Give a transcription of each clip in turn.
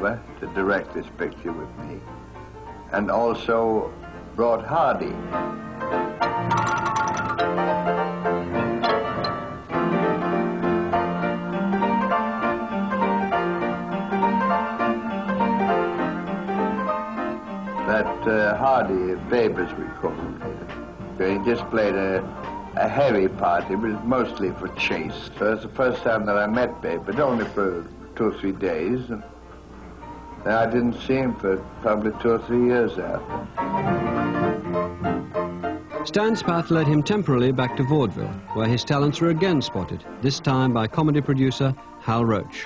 to direct this picture with me, and also brought Hardy. That Hardy, Babe as we call him here, he just played a heavy part. It was mostly for chase. So it's the first time that I met Babe, but only for 2 or 3 days. And then I didn't see him for probably 2 or 3 years after. Stan's path led him temporarily back to vaudeville, where his talents were again spotted, this time by comedy producer Hal Roach.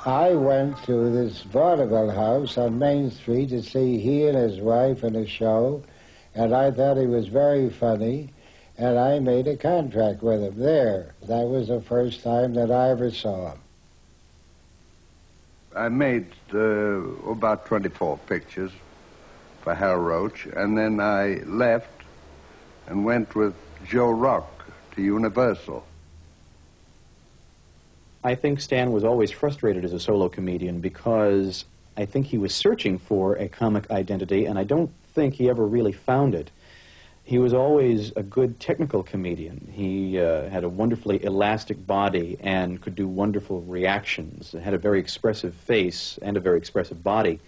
I went to this vaudeville house on Main Street to see he and his wife in a show, and I thought he was very funny, and I made a contract with him there. That was the first time that I ever saw him. I made about 24 pictures for Hal Roach, and then I left and went with Joe Rock to Universal. I think Stan was always frustrated as a solo comedian because I think he was searching for a comic identity, and I don't think he ever really found it. He was always a good technical comedian. He had a wonderfully elastic body and could do wonderful reactions, had a very expressive face and a very expressive body.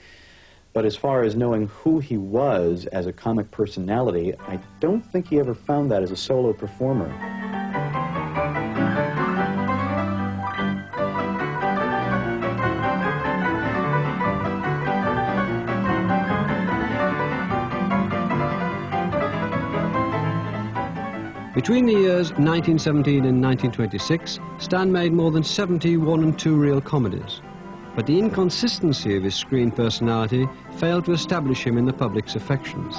But as far as knowing who he was as a comic personality, I don't think he ever found that as a solo performer. Between the years 1917 and 1926, Stan made more than 70 one- and two-reel comedies. But the inconsistency of his screen personality failed to establish him in the public's affections.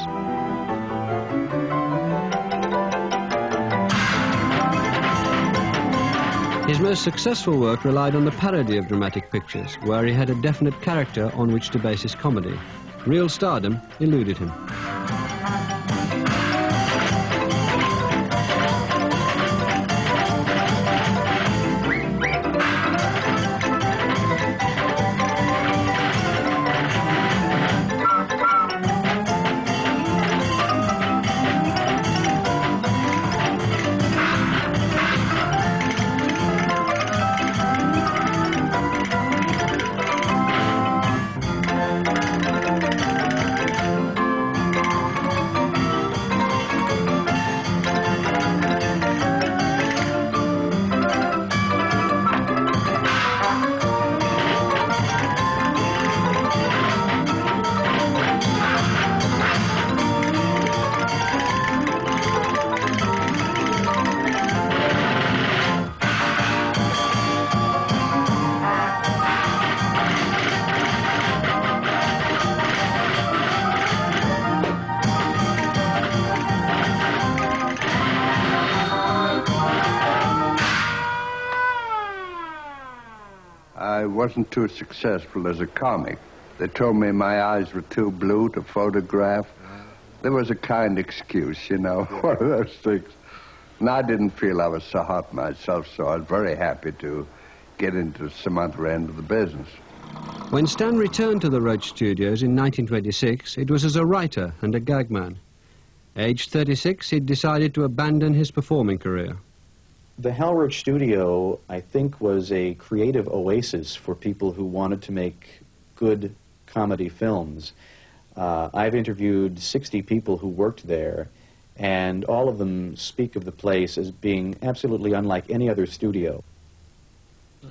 His most successful work relied on the parody of dramatic pictures, where he had a definite character on which to base his comedy. Real stardom eluded him. I wasn't too successful as a comic. They told me my eyes were too blue to photograph. There was a kind excuse, you know, one of those things. And I didn't feel I was so hot myself, so I was very happy to get into some other end of the business. When Stan returned to the Roach Studios in 1926, it was as a writer and a gag man. Aged 36, he'd decided to abandon his performing career. The Hal Roach Studio, I think, was a creative oasis for people who wanted to make good comedy films. I've interviewed 60 people who worked there, and all of them speak of the place as being absolutely unlike any other studio.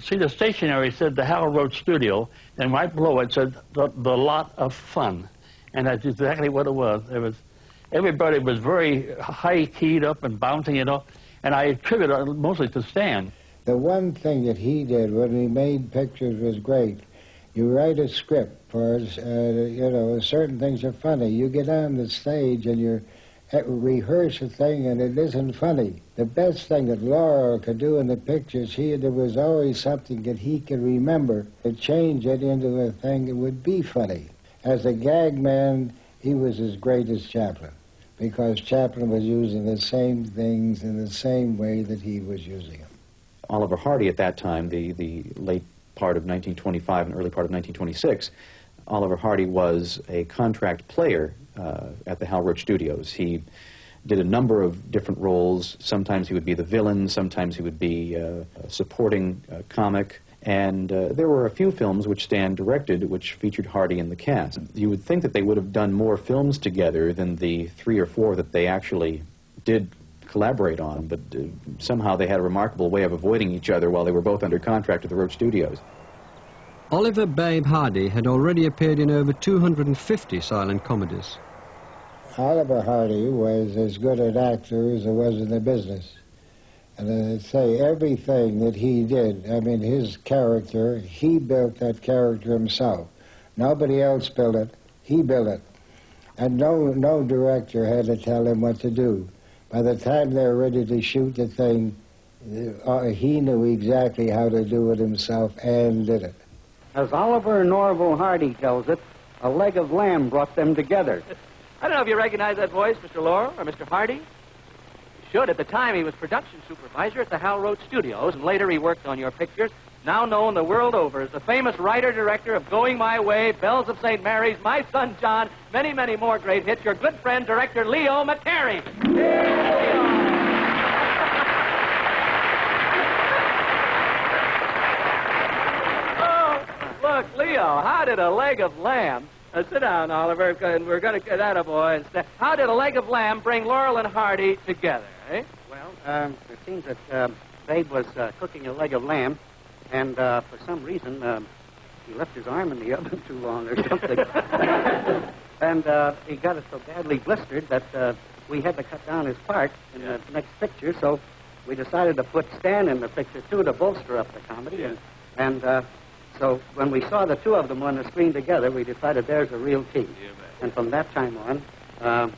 See, the stationery said the Hal Roach Studio, and right below it said the lot of fun. And that's exactly what it was. Everybody was very high-keyed up and bouncing, you know, and I attribute it mostly to Stan. The one thing that he did when he made pictures was great. You write a script for, you know, certain things are funny. You get on the stage and you rehearse a thing and it isn't funny. The best thing that Laurel could do in the pictures, there was always something that he could remember to change it into a thing that would be funny. As a gag man, he was as great as Chaplin, because Chaplin was using the same things in the same way that he was using them. Oliver Hardy at that time, the late part of 1925 and early part of 1926, Oliver Hardy was a contract player at the Hal Roach Studios. He did a number of different roles. Sometimes he would be the villain, sometimes he would be a supporting comic. And there were a few films which Stan directed which featured Hardy in the cast. You would think that they would have done more films together than the 3 or 4 that they actually did collaborate on, but somehow they had a remarkable way of avoiding each other while they were both under contract at the Roach Studios. Oliver "Babe" Hardy had already appeared in over 250 silent comedies. Oliver Hardy was as good an actor as there was in the business. And I'd say everything that he did, I mean, his character, he built that character himself. Nobody else built it. He built it. And no director had to tell him what to do. By the time they were ready to shoot the thing, he knew exactly how to do it himself and did it. As Oliver Norval Hardy tells it, a leg of lamb brought them together. I don't know if you recognize that voice, Mr. Laurel or Mr. Hardy. You should. At the time, he was production supervisor at the Hal Roach Studios, and later he worked on your pictures, now known the world over as the famous writer-director of Going My Way, Bells of St. Mary's, My Son John, many, many more great hits, your good friend, director Leo McCarey. Oh, look, Leo, how did a leg of lamb... sit down, Oliver, and we're going to get that a boy. How did a leg of lamb bring Laurel and Hardy together, eh? Well, it seems that Babe was cooking a leg of lamb, and for some reason he left his arm in the oven too long or something. And he got it so badly blistered that we had to cut down his part in the next picture, so we decided to put Stan in the picture, too, to bolster up the comedy. Yeah. And so when we saw the two of them on the screen together, we decided there's a real team. And from that time on,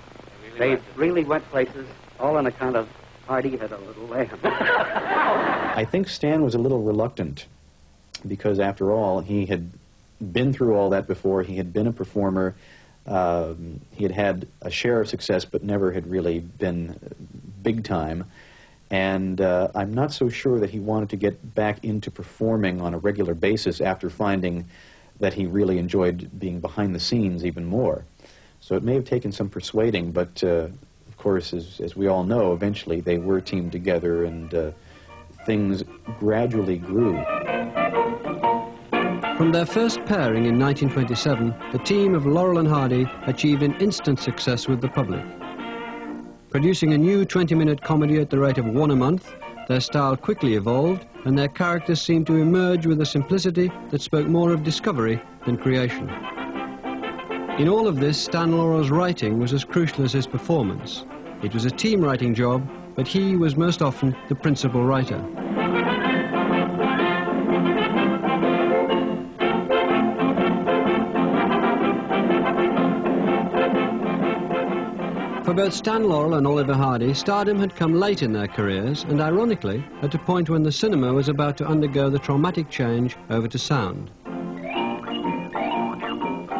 they really went places, all on account of Hardy had a little lamb. I think Stan was a little reluctant because, after all, he had been through all that before. He had been a performer. He had had a share of success, but never had really been big time. And I'm not so sure that he wanted to get back into performing on a regular basis after finding that he really enjoyed being behind the scenes even more. So it may have taken some persuading, but of course, as we all know, eventually they were teamed together and things gradually grew. From their first pairing in 1927, the team of Laurel and Hardy achieved an instant success with the public. Producing a new 20-minute comedy at the rate of 1 a month, their style quickly evolved and their characters seemed to emerge with a simplicity that spoke more of discovery than creation. In all of this, Stan Laurel's writing was as crucial as his performance. It was a team writing job, but he was most often the principal writer. For both Stan Laurel and Oliver Hardy, stardom had come late in their careers and, ironically, at a point when the cinema was about to undergo the traumatic change over to sound.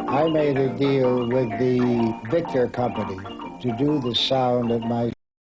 I made a deal with the Victor Company to do the sound at my